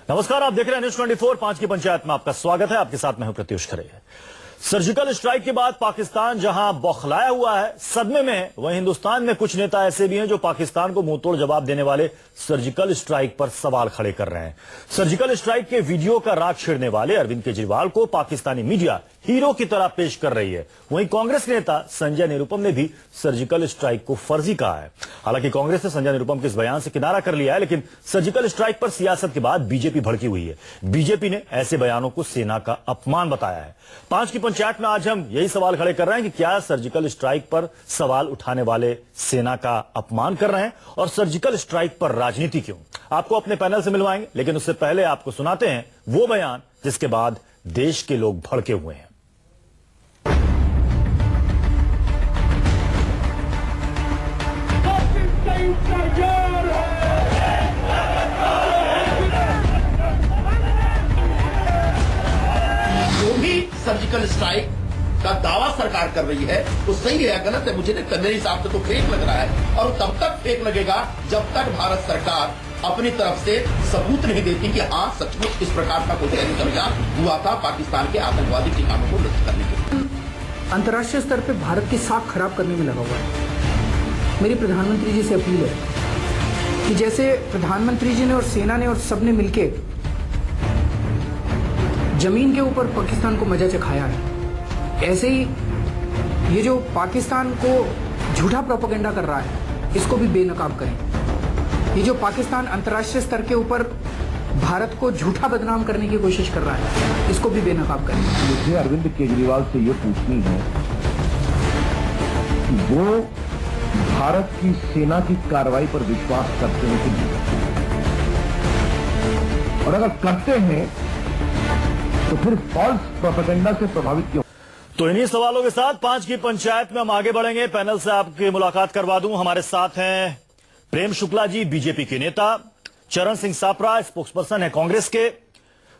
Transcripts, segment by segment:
नमस्कार, आप देख रहे हैं न्यूज 24 5 की पंचायत में आपका स्वागत है। आपके साथ मैं हूं प्रत्युष खरे। सर्जिकल स्ट्राइक के बाद पाकिस्तान जहां बौखलाया हुआ है, सदमे में है, वहीं हिंदुस्तान में कुछ नेता ऐसे भी हैं जो पाकिस्तान को मुंहतोड़ जवाब देने वाले सर्जिकल स्ट्राइक पर सवाल खड़े कर रहे हैं। सर्जिकल स्ट्राइक के वीडियो का राग छेड़ने वाले अरविंद केजरीवाल को पाकिस्तानी मीडिया हीरो की तरह पेश कर रही है। वहीं कांग्रेस नेता संजय निरुपम ने भी सर्जिकल स्ट्राइक को फर्जी कहा है। हालांकि कांग्रेस ने संजय निरुपम के इस बयान से किनारा कर लिया है, लेकिन सर्जिकल स्ट्राइक पर सियासत के बाद बीजेपी भड़की हुई है। बीजेपी ने ऐसे बयानों को सेना का अपमान बताया है। 5 की पंचायत में आज हम यही सवाल खड़े कर रहे हैं कि क्या सर्जिकल स्ट्राइक पर सवाल उठाने वाले सेना का अपमान कर रहे हैं, और सर्जिकल स्ट्राइक पर राजनीति क्यों। आपको अपने पैनल से मिलवाएंगे, लेकिन उससे पहले आपको सुनाते हैं वो बयान जिसके बाद देश के लोग भड़के हुए हैं। जो भी सर्जिकल स्ट्राइक का दावा सरकार कर रही है वो सही है या गलत है, मुझे नहीं, मेरे हिसाब से तो फेक लग रहा है। और तब तक फेक लगेगा जब तक भारत सरकार अपनी तरफ से सबूत नहीं देती कि हाँ सचमुच इस प्रकार का कोई तैयारी अभियान हुआ था पाकिस्तान के आतंकवादी ठिकानों को नष्ट करने के लिए। अंतर्राष्ट्रीय स्तर पर भारत की साख खराब करने में लगा हुआ है। मेरी प्रधानमंत्री जी से अपील है कि जैसे प्रधानमंत्री जी ने और सेना ने और सबने मिलके जमीन के ऊपर पाकिस्तान को मजा चखाया है, ऐसे ही ये जो पाकिस्तान को झूठा प्रोपेगेंडा कर रहा है इसको भी बेनकाब करें। ये जो पाकिस्तान अंतर्राष्ट्रीय स्तर के ऊपर भारत को झूठा बदनाम करने की कोशिश कर रहा है इसको भी बेनकाब करें। मुझे अरविंद केजरीवाल से ये पूछनी है कि वो भारत की सेना की कार्रवाई पर विश्वास करते हैं कि नहीं, और अगर करते हैं तो फिर फॉल्स प्रोपेगेंडा से प्रभावित क्यों। तो इन्हीं सवालों के साथ 5 की पंचायत में हम आगे बढ़ेंगे। पैनल से आपकी मुलाकात करवा दूं। हमारे साथ हैं प्रेम शुक्ला जी, बीजेपी के नेता, चरण सिंह सापरा, स्पोक्सपर्सन है कांग्रेस के,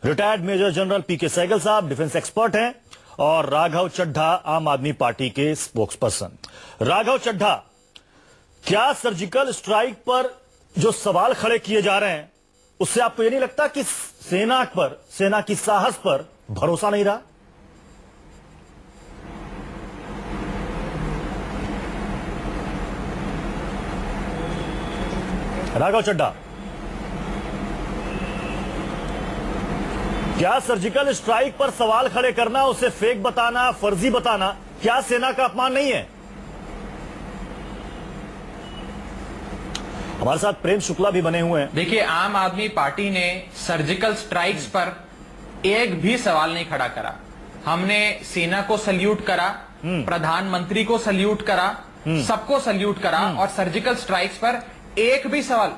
रिटायर्ड मेजर जनरल पीके सहगल साहब डिफेंस एक्सपर्ट हैं, और राघव चड्ढा आम आदमी पार्टी के स्पोक्सपर्सन। राघव चड्ढा, क्या सर्जिकल स्ट्राइक पर जो सवाल खड़े किए जा रहे हैं उससे आपको यह नहीं लगता कि सेना पर, सेना की साहस पर भरोसा नहीं रहा? राघव चड्ढा, क्या सर्जिकल स्ट्राइक पर सवाल खड़े करना, उसे फेक बताना, फर्जी बताना, क्या सेना का अपमान नहीं है? हमारे साथ प्रेम शुक्ला भी बने हुए हैं। देखिए, आम आदमी पार्टी ने सर्जिकल स्ट्राइक्स पर एक भी सवाल नहीं खड़ा करा। हमने सेना को सल्यूट करा, प्रधानमंत्री को सल्यूट करा, सबको सल्यूट करा, और सर्जिकल स्ट्राइक्स पर एक भी सवाल।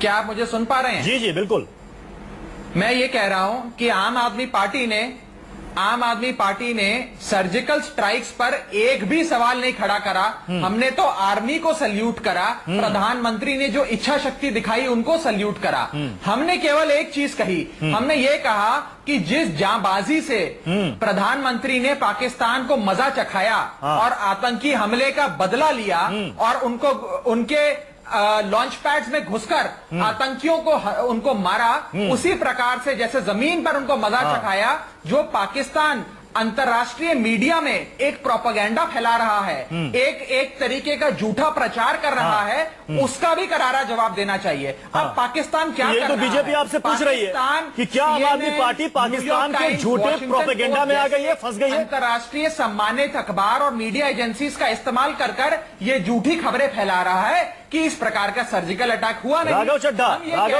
क्या आप मुझे सुन पा रहे हैं? जी जी बिल्कुल। मैं ये कह रहा हूं कि आम आदमी पार्टी ने सर्जिकल स्ट्राइक्स पर एक भी सवाल नहीं खड़ा करा। हमने तो आर्मी को सल्यूट करा, प्रधानमंत्री ने जो इच्छा शक्ति दिखाई उनको सल्यूट करा। हमने केवल एक चीज कही, हमने ये कहा कि जिस जांबाजी से प्रधानमंत्री ने पाकिस्तान को मजा चखाया और आतंकी हमले का बदला लिया और उनके लॉन्च पैड्स में घुसकर आतंकियों को उनको मारा, उसी प्रकार से जैसे जमीन पर उनको मजा चखाया, जो पाकिस्तान अंतर्राष्ट्रीय मीडिया में एक प्रोपेगेंडा फैला रहा है, एक तरीके का झूठा प्रचार कर रहा है, उसका भी करारा जवाब देना चाहिए। अब पाकिस्तान क्या कर रहा है? तो बीजेपी आपसे पूछ रही है कि क्या आम आदमी पार्टी पाकिस्तान के झूठे प्रोपेगेंडा में आ गई है, फंस गई है? अंतर्राष्ट्रीय सम्मानित अखबार और मीडिया एजेंसीज का इस्तेमाल कर ये झूठी खबरें फैला रहा है कि इस प्रकार का सर्जिकल अटैक हुआ नहीं। राघव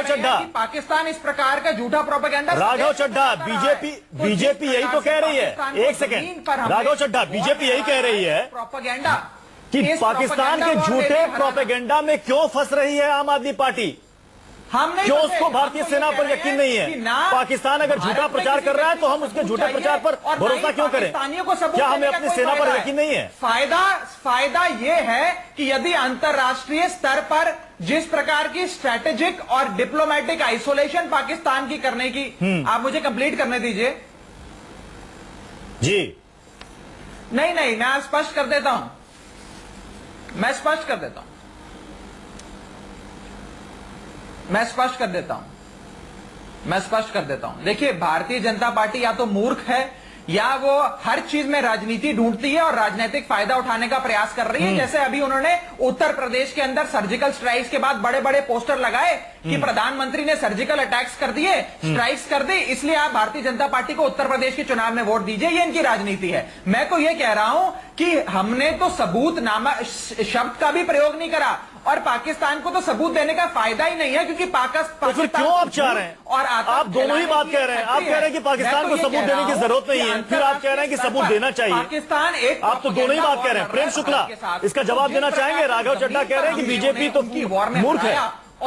चड्ढा, पाकिस्तान इस प्रकार का झूठा प्रोपेगेंडा। राघव चड्ढा, बीजेपी यही तो कह रही है। एक सेकंड, राघव चड्ढा, बीजेपी यही कह रही है प्रोपेगेंडा कि पाकिस्तान के झूठे प्रोपेगेंडा में क्यों फंस रही है आम आदमी पार्टी। क्यों उसको भारतीय सेना पर यकीन नहीं है? पाकिस्तान अगर झूठा प्रचार कर रहा है तो हम उसके झूठे प्रचार पर भरोसा क्यों करें? क्या हमें अपनी सेना पर यकीन नहीं है? फायदा यह है कि यदि अंतर्राष्ट्रीय स्तर पर जिस प्रकार की स्ट्रैटेजिक और डिप्लोमेटिक आइसोलेशन पाकिस्तान की करने की, आप मुझे कंप्लीट करने दीजिए जी। नहीं, मैं स्पष्ट कर देता हूं। मैं स्पष्ट कर देता हूं। देखिए, भारतीय जनता पार्टी या तो मूर्ख है या वो हर चीज में राजनीति ढूंढती है और राजनीतिक फायदा उठाने का प्रयास कर रही है। जैसे अभी उन्होंने उत्तर प्रदेश के अंदर सर्जिकल स्ट्राइक्स के बाद बड़े बड़े पोस्टर लगाए कि प्रधानमंत्री ने सर्जिकल अटैक्स कर दिए, स्ट्राइक्स कर दी, इसलिए आप भारतीय जनता पार्टी को उत्तर प्रदेश के चुनाव में वोट दीजिए। ये इनकी राजनीति है। मैं तो ये कह रहा हूं कि हमने तो सबूत नामा शब्द का भी प्रयोग नहीं करा और पाकिस्तान को तो सबूत देने का फायदा ही नहीं है, क्योंकि पाकिस्तान तो फिर क्यों आप चाह रहे हैं? और आप दोनों ही बात कह रहे हैं। आप कह रहे हैं कि पाकिस्तान को सबूत देने की जरूरत नहीं है, फिर आप कह रहे हैं कि सबूत देना चाहिए। पाकिस्तान एक आप तो दोनों ही बात कह रहे हैं। प्रेम शुक्ला इसका जवाब देना चाहेंगे? राघव चड्ढा कह रहे हैं कि बीजेपी तो मूर्ख है,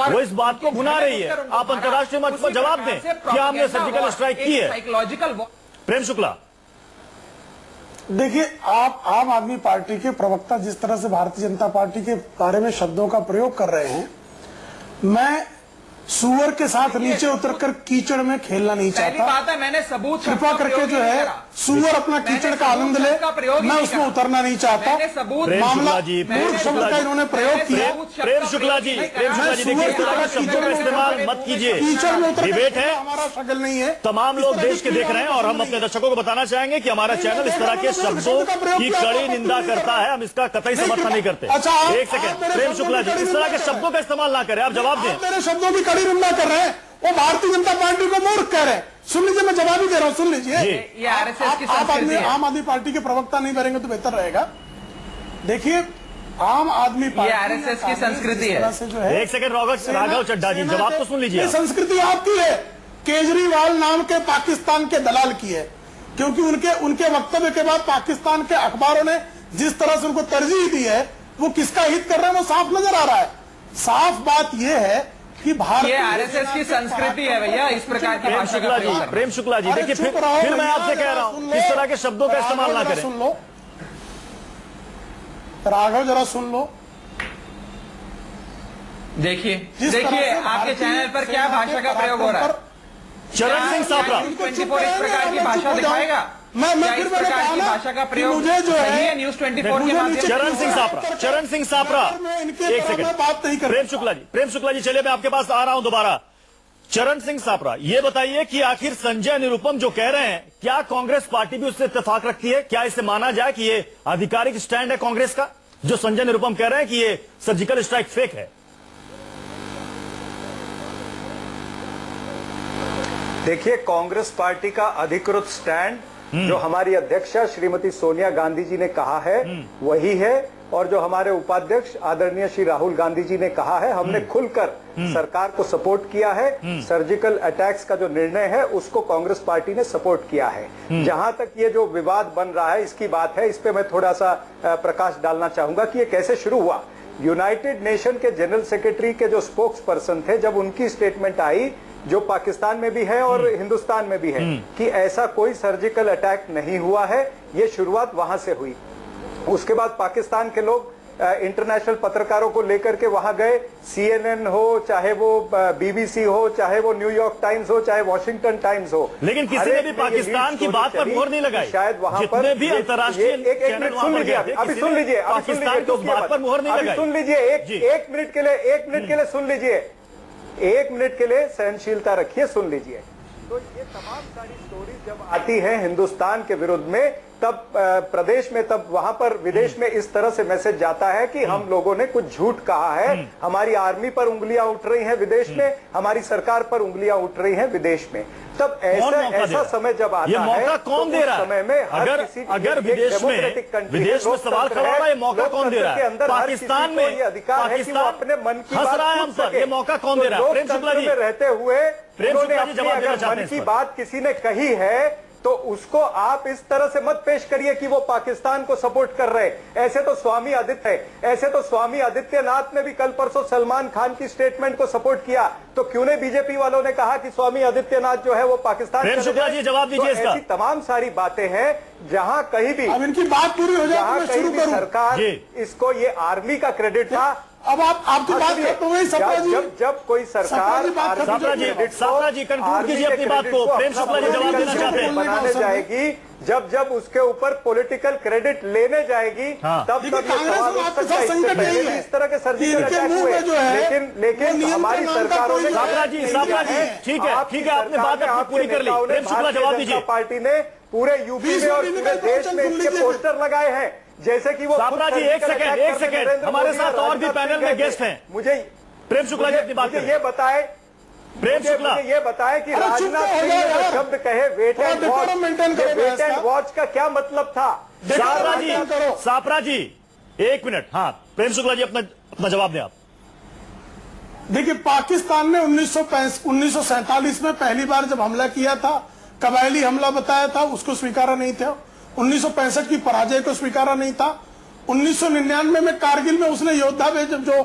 वो इस बात को भुना रही है। आप अंतर्राष्ट्रीय मंच पर जवाब दें, क्या हमने सर्जिकल स्ट्राइक की है? साइकोलॉजिकल प्रेम शुक्ला, देखिए, आप आम आदमी पार्टी के प्रवक्ता जिस तरह से भारतीय जनता पार्टी के बारे में शब्दों का प्रयोग कर रहे हैं, मैं सुअर के साथ नीचे उतरकर कीचड़ में खेलना नहीं पहली चाहता। बात है, मैंने सबूत कृपा करके जो है सुअर अपना कीचड़ का आनंद ले, मैं उसमें उतरना नहीं चाहता। मामला मूर्ख शब्द का इन्होंने प्रयोग किया। प्रेम शुक्ला जी देखिए, इस तरह के शब्दों का इस्तेमाल मत कीजिए। कीचड़ में उतर डिबेट है, हमारा शगल नहीं है। तमाम लोग देश के देख रहे हैं और हम अपने दर्शकों को बताना चाहेंगे कि हमारा चैनल इस तरह के शब्दों की कड़ी निंदा करता है। हम इसका कतई समर्थन नहीं करते। एक सेकंड, प्रेम शुक्ला जी, इस तरह के शब्दों का इस्तेमाल ना करें। आप जवाब दें। मेरे शब्दों की कड़ी निंदा कर रहे हैं, वो भारतीय जनता पार्टी को मूर्ख कह रहे हैं। सुन लीजिए, मैं जवाब ही दे रहा हूं, सुन लीजिए। ये आरएसएस की संस्कृति है। आम आदमी पार्टी के प्रवक्ता नहीं करेंगे तो बेहतर रहेगा। देखिए, आम आदमी पार्टी आरएसएस की संस्कृति है। जो है, एक सेकंड राघव चड्ढा जी, जवाब तो सुन लीजिए। ये संस्कृति आपकी है, केजरीवाल नाम के पाकिस्तान के दलाल की है, क्योंकि उनके वक्तव्य के बाद पाकिस्तान के अखबारों ने जिस तरह से उनको तरजीह दी है, वो किसका हित कर रहे हैं वो साफ नजर आ रहा है। साफ बात यह है कि भारत, ये आरएसएस की संस्कृति है भैया, इस प्रकार की भाषा का प्रयोग करना। प्रेम शुक्ला जी देखिए, फिर मैं आपसे कह रहा हूं, इस तरह के शब्दों का इस्तेमाल ना करें। सुन लो राघव, जरा सुन लो। देखिए आपके चैनल पर क्या भाषा का प्रयोग हो रहा है। चरण सिंह सापरा 24 इस प्रकार की भाषा दिखाएगा। मैं फिर इस प्रकार की भाषा का प्रयोग मुझे जो है न्यूज 24 के माध्यम से। चरण सिंह सापरा एक सेकंड, बात नहीं कर। प्रेम शुक्ला जी चलिए, मैं आपके पास आ रहा हूं दोबारा। चरण सिंह सापरा, ये बताइए कि आखिर संजय निरुपम जो कह रहे हैं, क्या कांग्रेस पार्टी भी उससे इत्तेफाक रखती है? क्या इसे माना जाए कि ये आधिकारिक स्टैंड है कांग्रेस का, जो संजय निरुपम कह रहे हैं कि ये सर्जिकल स्ट्राइक फेक है? देखिए, कांग्रेस पार्टी का अधिकृत स्टैंड जो हमारी अध्यक्षा श्रीमती सोनिया गांधी जी ने कहा है वही है, और जो हमारे उपाध्यक्ष आदरणीय श्री राहुल गांधी जी ने कहा है, हमने खुलकर सरकार को सपोर्ट किया है। सर्जिकल अटैक्स का जो निर्णय है उसको कांग्रेस पार्टी ने सपोर्ट किया है। जहां तक ये जो विवाद बन रहा है इसकी बात है, इस पे मैं थोड़ा सा प्रकाश डालना चाहूंगा कि ये कैसे शुरू हुआ। यूनाइटेड नेशन के जनरल सेक्रेटरी के जो स्पोक्स पर्सन थे, जब उनकी स्टेटमेंट आई, जो पाकिस्तान में भी है और हिंदुस्तान में भी है, कि ऐसा कोई सर्जिकल अटैक नहीं हुआ है, ये शुरुआत वहां से हुई। उसके बाद पाकिस्तान के लोग इंटरनेशनल पत्रकारों को लेकर के वहां गए, CNN हो, चाहे वो BBC हो, चाहे वो न्यूयॉर्क टाइम्स हो, चाहे वॉशिंगटन टाइम्स हो, लेकिन किसी ने भी पाकिस्तान की बात पर मोहर नहीं लगाई। शायद वहां पर भी अंतर्राष्ट्रीय एक मिनट सुन लीजिए, अभी सुन लीजिए, पाकिस्तान की उस बात पर मोहर नहीं लगाई। सुन लीजिए, एक मिनट के लिए सुन लीजिए, 1 मिनट के लिए सहनशीलता रखिए, सुन लीजिए। तो ये तमाम सारी स्टोरीज जब आती हैं हिंदुस्तान के विरुद्ध में, तब प्रदेश में, तब वहां पर विदेश में इस तरह से मैसेज जाता है कि हम लोगों ने कुछ झूठ कहा है, हमारी आर्मी पर उंगलियां उठ रही हैं विदेश में, हमारी सरकार पर उंगलियां उठ रही हैं विदेश में। तब ऐसा समय जब आता है, ये मौका कौन दे रहा है? समय में अगर विदेश में सवाल खड़ा हो रहा है, ये मौका कौन दे रहा है? पाकिस्तान में ये अधिकार है कि वो अपने मन की बात हम पर, ये मौका कौन दे रहा है? प्रेम शुक्ला जी रहते हुए उन्होंने अपनी मन की बात किसी ने कही है तो उसको आप इस तरह से मत पेश करिए कि वो पाकिस्तान को सपोर्ट कर रहे हैं। ऐसे तो स्वामी आदित्यनाथ ने भी कल परसों सलमान खान की स्टेटमेंट को सपोर्ट किया, तो क्यों नहीं बीजेपी वालों ने कहा कि स्वामी आदित्यनाथ जो है वो पाकिस्तान। शुक्ला जी जवाब दीजिए इसका। ऐसी तमाम सारी बातें हैं जहां कहीं भी, अब इनकी बात पूरी हो जाए, जहां कहीं भी सरकार इसको, ये आर्मी का क्रेडिट था। अब आपकी बात करते हुए जब कोई सरकार सापरा जी कंक्लूड कीजिए अपनी बात को। प्रेम शुक्ला जी जवाब देना चाहते हैं। बनाने जाएगी जब जब उसके ऊपर पॉलिटिकल क्रेडिट लेने जाएगी हाँ। तब देखिए, तब ये कांग्रेस सवाल में उठ आपके सकता है। साथ संकट इससे यही पहले है इस तरह के सर्जिकल इनके अटैक मुंह हुए, में जो है, वो लेकिन नियंत्रण हमारी नाम का सरकारों कोई ने सापरा जी, ठीक है, आपने बात पूरी कर ली। प्रेम शुक्ला जवाब दीजिए। पार्टी ने पूरे यूपी में और पूरे देश में इसके पोस्टर लगाए हैं, जैसे कि वो सापरा जी, एक सेकंड, हमारे साथ और भी पैनल में गेस्ट हैं। मुझे प्रेम शुक्ला जी अपनी बात मुझे करें। ये बताए प्रेम शुक्ला, मुझे ये बताए कि अरे चुप राजनाथ तो हो सिंह जाओ ने जो यार। शब्द कहे वेट थोड़ा एंड decorum maintain करो वेट बहस एंड का। वॉच का क्या मतलब था? सापरा जी, एक मिनट। हाँ, प्रेम शुक्ला जी अपना जवाब दें आप। देखिए, पाकिस्तान ने 1947 में पहली बार जब हमला किया था, कबायली हमला बताया था, उसको स्वीकारा नहीं था। 1965 की पराजय को स्वीकारा नहीं था। 1999 में कारगिल में उसने योद्धा भेजे, जो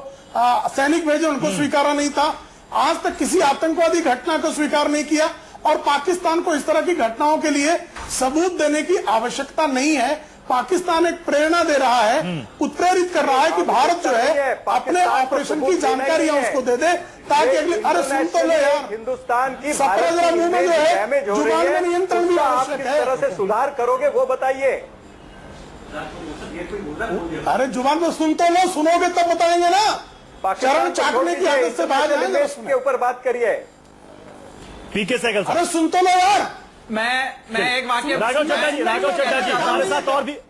सैनिक भेजे, उनको स्वीकारा नहीं था। आज तक किसी आतंकवादी घटना को स्वीकार नहीं किया, और पाकिस्तान को इस तरह की घटनाओं के लिए सबूत देने की आवश्यकता नहीं है। पाकिस्तान एक प्रेरणा दे रहा है, उत्प्रेरित कर रहा है कि भारत जो है अपने ऑपरेशन की जानकारियां उसको दे दे, ताकि अगले। अरे सुन तो लो यार, हिंदुस्तान की सत्रह जरा मुंह में जो है डैमेज हो जुबान रही में है, नियंत्रण भी उसका आप आवश्यक किस है। तरह से सुधार करोगे वो बताइए। अरे जुबान में सुन तो लो, सुनोगे तब बताएंगे ना। चरण चाटने की आदत से बाहर जाएंगे। के ऊपर बात करिए। पीके सहगल साहब। अरे सुन तो लो यार। मैं एक वाक्य राघव चड्डा जी, हमारे साथ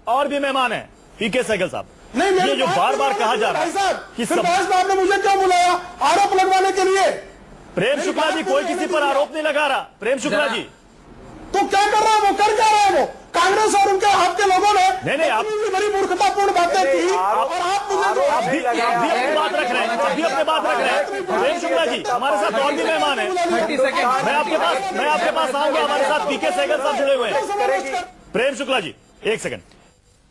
और भी मेहमान हैं। पीके सहगल साहब, नहीं, मेरी ये जो बात बार बार नहीं कहा जा रहा भाई है साहब, कि फिर बहस में आपने मुझे क्यों बुलाया? आरोप लगवाने के लिए। प्रेम शुक्ला जी, कोई किसी पर आरोप नहीं लगा रहा। प्रेम शुक्ला जी, तो क्या कर रहा है वो? कर क्या रहा है वो? कांग्रेस और उनके आपके लोगों ने नहीं, आप अपनी बड़ी मूर्खतापूर्ण बातें की, और आप मुझे जो आप भी अपनी बात रख रहे हैं, प्रेम शुक्ला जी, हमारे साथ और भी मेहमान हैं। 30 सेकंड। मैं आपके पास आऊंगा। हमारे साथ पीके सहगल साहब जुड़े हुए हैं। प्रेम शुक्ला जी, एक सेकंड।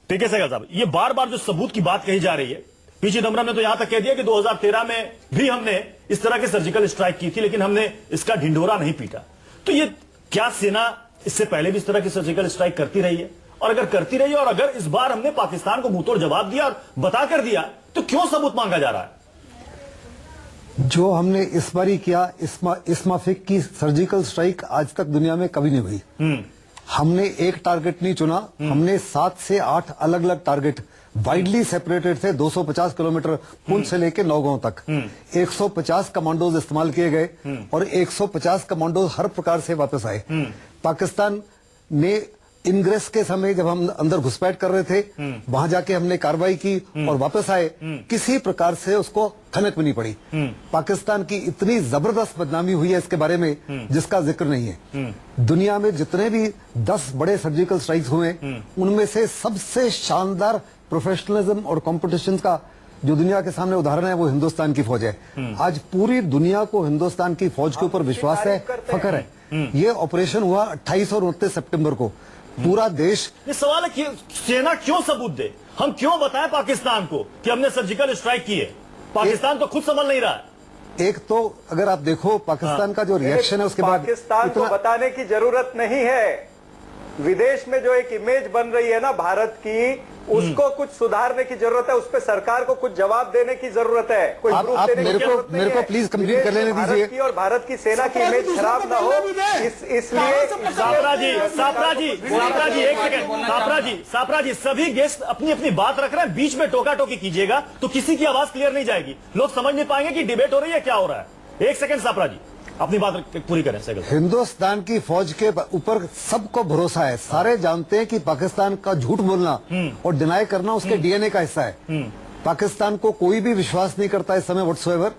पीके सहगल साहब, ये बार बार जो सबूत की बात कही जा रही है, पी चिदम्बरम ने तो यहां तक कह दिया कि 2013 में भी हमने इस तरह के सर्जिकल स्ट्राइक की थी, लेकिन हमने इसका ढिंढोरा नहीं पीटा। तो ये क्या सेना इससे पहले भी इस तरह की सर्जिकल स्ट्राइक करती रही है? और अगर करती रही है, और अगर इस बार हमने पाकिस्तान को मुंहतोड़ जवाब दिया और बता कर दिया, तो क्यों सबूत मांगा जा रहा है? जो हमने इस बारी किया, इस्माफिक की सर्जिकल स्ट्राइक आज तक दुनिया में कभी नहीं हुई। हमने एक टारगेट नहीं चुना, हमने 7 से 8 अलग अलग टारगेट वाइडली सेपरेटेड थे। 250 किलोमीटर पुंछ से लेके नौगांव तक 150 कमांडोज इस्तेमाल किए गए, और 150 कमांडोज हर प्रकार से वापस आए। पाकिस्तान ने इनग्रेस के समय जब हम अंदर घुसपैठ कर रहे थे, वहां जाके हमने कार्रवाई की और वापस आए, किसी प्रकार से उसको खनक भी नहीं पड़ी। पाकिस्तान की इतनी जबरदस्त बदनामी हुई है इसके बारे में, जिसका जिक्र नहीं है। दुनिया में जितने भी 10 बड़े सर्जिकल स्ट्राइक्स हुए, उनमें से सबसे शानदार प्रोफेशनलिज्म और कॉम्पिटिशन का जो दुनिया के सामने उदाहरण है, वो हिंदुस्तान की फौज है। आज पूरी दुनिया को हिंदुस्तान की फौज के ऊपर विश्वास है, फख्र है। ये ऑपरेशन हुआ 28 और 29 सितंबर को। पूरा देश, ये सवाल है कि सेना क्यों सबूत दे? हम क्यों बताएं पाकिस्तान को कि हमने सर्जिकल स्ट्राइक की है? पाकिस्तान तो खुद समझ नहीं रहा है। एक तो अगर आप देखो पाकिस्तान का जो रिएक्शन है, उसके बाद पाकिस्तान को बताने की जरूरत नहीं है। विदेश में जो एक इमेज बन रही है ना भारत की, उसको कुछ सुधारने की जरूरत है। उस पर सरकार को कुछ जवाब देने की जरूरत है। कोई आप प्रूफ देने की मेरे जरूरत नहीं को है। प्लीज कंप्लीट कर लेने भारत दीजिए। की और भारत की सेना की इमेज खराब ना हो, इसलिए सापरा जी, एक सेकंड। सापरा जी, सभी गेस्ट अपनी अपनी बात रख रहे हैं, बीच में टोका टोकी कीजिएगा तो किसी की आवाज क्लियर नहीं जाएगी, लोग समझ नहीं पाएंगे कि डिबेट हो रही है, क्या हो रहा है। एक सेकंड सापरा जी, अपनी बात पूरी करें। सहगल साहब, हिंदुस्तान की फौज के ऊपर सबको भरोसा है। सारे जानते हैं कि पाकिस्तान का झूठ बोलना और डिनाई करना उसके डीएनए का हिस्सा है। पाकिस्तान को कोई भी विश्वास नहीं करता इस समय व्हाटसोएवर।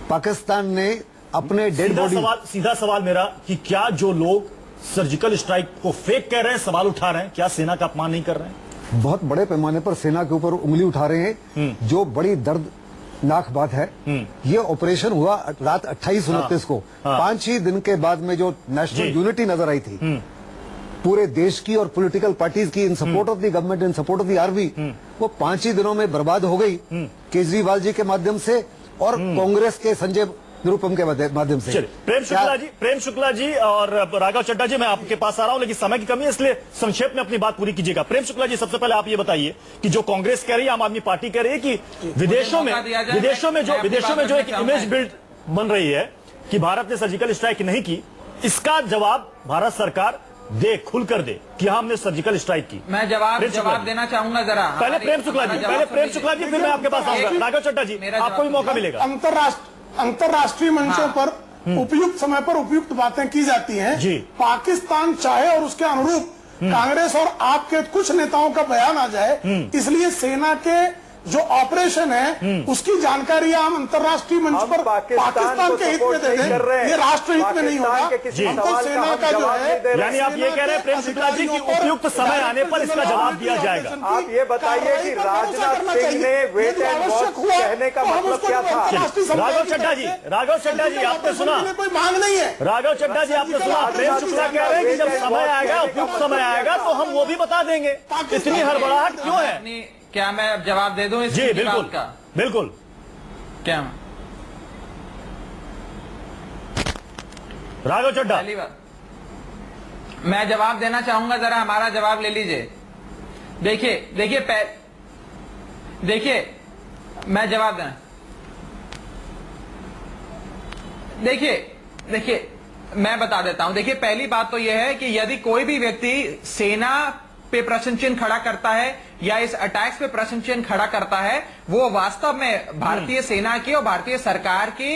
पाकिस्तान ने अपने डेड बॉडी, सीधा सवाल मेरा कि क्या जो लोग सर्जिकल स्ट्राइक को फेक कह रहे हैं, सवाल उठा रहे हैं, क्या सेना का अपमान नहीं कर रहे हैं? बहुत बड़े पैमाने पर सेना के ऊपर उंगली उठा रहे हैं, जो बड़ी दर्दनाक बात है। ये ऑपरेशन हुआ रात 28-29 को। 5 ही दिन के बाद में जो नेशनल यूनिटी नजर आई थी पूरे देश की और पॉलिटिकल पार्टीज की, इन support of the government, in support of the army, वो 5 ही दिनों में बर्बाद हो गई। केजरीवाल जी के माध्यम से और कांग्रेस के संजय निरुपम के माध्यम से। प्रेम शुक्ला जी और राघव चड्डा जी, मैं आपके पास आ रहा हूं, लेकिन समय की कमी है, इसलिए संक्षेप में अपनी बात पूरी कीजिएगा। प्रेम शुक्ला जी, सबसे पहले आप ये बताइए कि जो कांग्रेस कह रही है, आम आदमी पार्टी कह रही है कि विदेशों में जो एक इमेज बिल्ड बन रही है कि भारत ने सर्जिकल स्ट्राइक नहीं की, इसका जवाब भारत सरकार दे, खुलकर दे कि हाँ हमने सर्जिकल स्ट्राइक की। मैं प्रेम शुक्ला जवाब जी। देना चाहूंगा जरा। पहले प्रेम शुक्ला जी, हमारा पहले जवाब प्रेम सुन शुक्ला जी, लीजिए। फिर मैं आपके पास आऊंगा। राघव चड्ढा जी, मेरा आपको भी जवाब मौका मिलेगा। अंतरराष्ट्रीय मंचों पर उपयुक्त समय पर उपयुक्त बातें की जाती हैं। जी। पाकिस्तान चाहे और उसके अनुरूप कांग्रेस और आपके कुछ नेताओं का बयान आ जाए, इसलिए सेना के जो ऑपरेशन है उसकी जानकारी हम अंतरराष्ट्रीय मंच पर पाकिस्तान के हित में दे दें, ये राष्ट्र हित में नहीं होगा। हमको सेना का जो है, यानी आप ये कह रहे हैं प्रेम शुक्ला जी कि उपयुक्त समय आने पर इसका जवाब दिया जाएगा। आप ये बताइए कि राजनाथ सिंह ने वेट एंड वॉच कहने का मतलब क्या था? राघव चड्ढा जी, राघव चड्ढा जी, आपने सुना? कोई मांग नहीं है। राघव चड्ढा जी, आपने सुना? प्रेम शुक्ला कह रहे हैं कि जब समय आएगा, उपयुक्त समय आएगा तो हम वो भी बता देंगे। इतनी हड़बड़ाहट क्यों है? क्या मैं अब जवाब दे दूं इस जी बिल्कुल का? बिल्कुल। क्या राघव चड्ढा, पहली बात मैं जवाब देना चाहूंगा, जरा हमारा जवाब ले लीजिए। देखिए मैं जवाब देना, देखिए मैं बता देता हूं। देखिए पहली बात तो यह है कि यदि कोई भी व्यक्ति सेना पे प्रश्न चिन्ह खड़ा करता है या इस अटैक्स पे प्रश्न चिन्ह खड़ा करता है, वो वास्तव में भारतीय सेना की और भारतीय सरकार की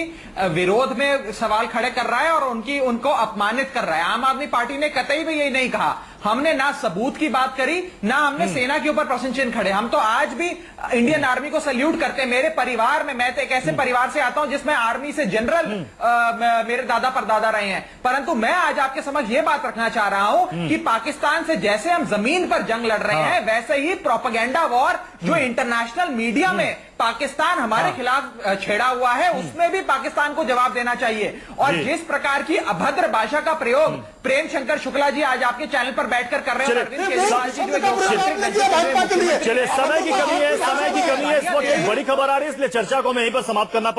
विरोध में सवाल खड़े कर रहा है और उनको अपमानित कर रहा है। आम आदमी पार्टी ने कतई भी यही नहीं कहा। हमने ना सबूत की बात करी, ना हमने सेना के ऊपर प्रश्न चिन्ह खड़े। हम तो आज भी इंडियन आर्मी को सल्यूट करते हैं। मेरे परिवार में, मैं तो एक ऐसे परिवार से आता हूं जिसमें आर्मी से जनरल मेरे दादा परदादा रहे हैं, परंतु मैं आज आपके समझ ये बात रखना चाह रहा हूं कि पाकिस्तान से जैसे हम जमीन पर जंग लड़ रहे हैं, वैसे ही प्रोपेगेंडा वॉर जो इंटरनेशनल मीडिया में पाकिस्तान हमारे खिलाफ छेड़ा हुआ है, उसमें भी पाकिस्तान को जवाब देना चाहिए। और जिस प्रकार की अभद्र भाषा का प्रयोग प्रेम शंकर शुक्ला जी आज आपके चैनल पर बैठकर कर रहे हैं, अरविंद केजरीवाल जी जो चलिए समय की कमी है, इस वक्त एक बड़ी खबर आ रही है, इसलिए चर्चा को मैं यहीं पर समाप्त करना